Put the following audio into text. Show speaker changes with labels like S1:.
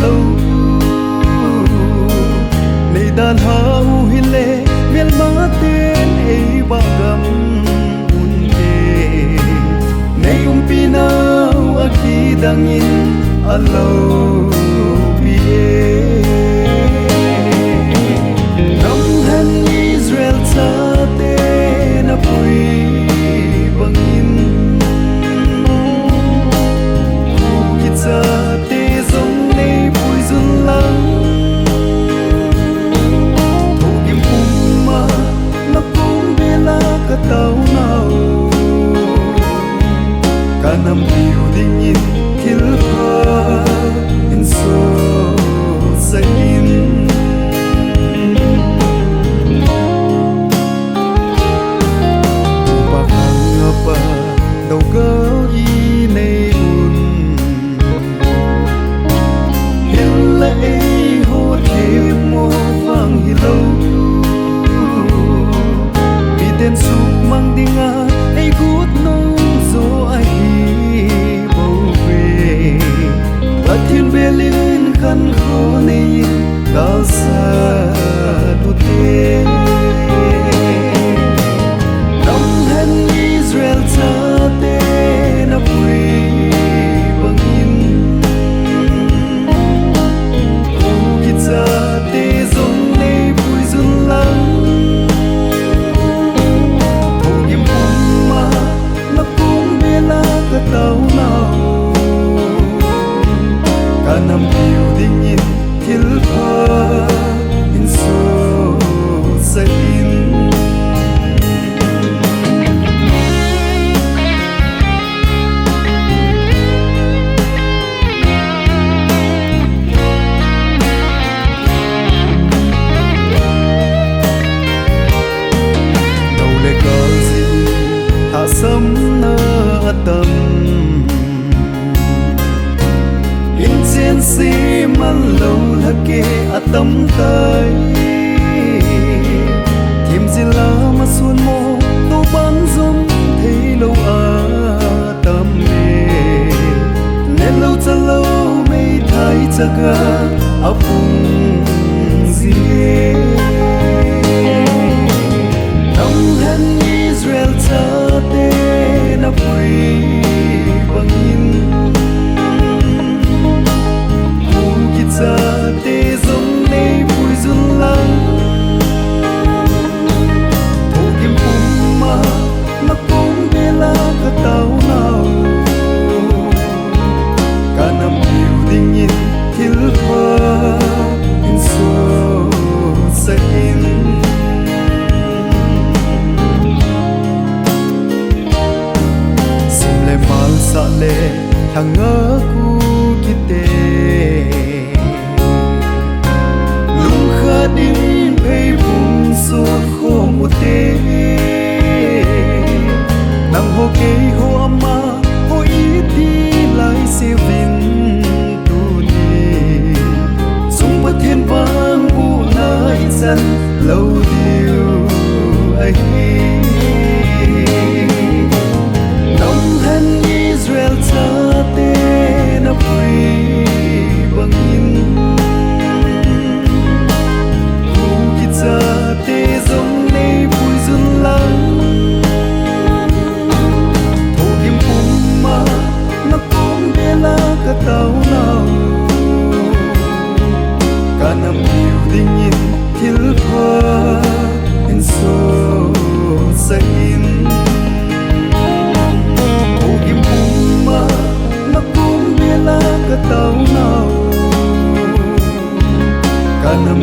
S1: lâu này đàn hau hi lệ miền má tên ấy ba gầm un kê này pinau aki dangin alo pie nam han Israel sa te na pui bangin kitsa te zong nei pui zun lang thogim puma na pum bela ka tau nau kanam piu ding in thil pha in so sain pa phang pa đâu có y nei un hill la e ho the mo phang hi lo mi ten su mang dinga ei gut no zo ai bo ve ta thiên be lin khan kho nei ka sa tu te nam han Israel sa te na pui bangin kitsa te zong nei pui zun lang thogim puma na pum bela ka tau nau kanam piu ding in thil pha in so sain sớm nơ tâm in trên si man lâu là kê tâm tới thêm gì là mà xuân mô tô bán giống thấy lâu tâm mê nên lâu cha lâu mây thay cha ga áo phùng gì nông hen Israel cha te na pui bangin kitsa te zong nei pui zun lang thogim puma na pum bela ka tau nau kanam piu ding in thil pha in so sain mal sa le thanga ku kite lung kha din phei bung so kho mu te nang ho ke ho ama ho i ti lai se vin tu ni sung pa thiên vang bu nai san lâu điều ai Israel cha te na pui bangin kitsa te zong nei pui zun lang thogim puma na pum bela ka tau nau kanam piu ding in thil pha in so sain ka tau nau kanam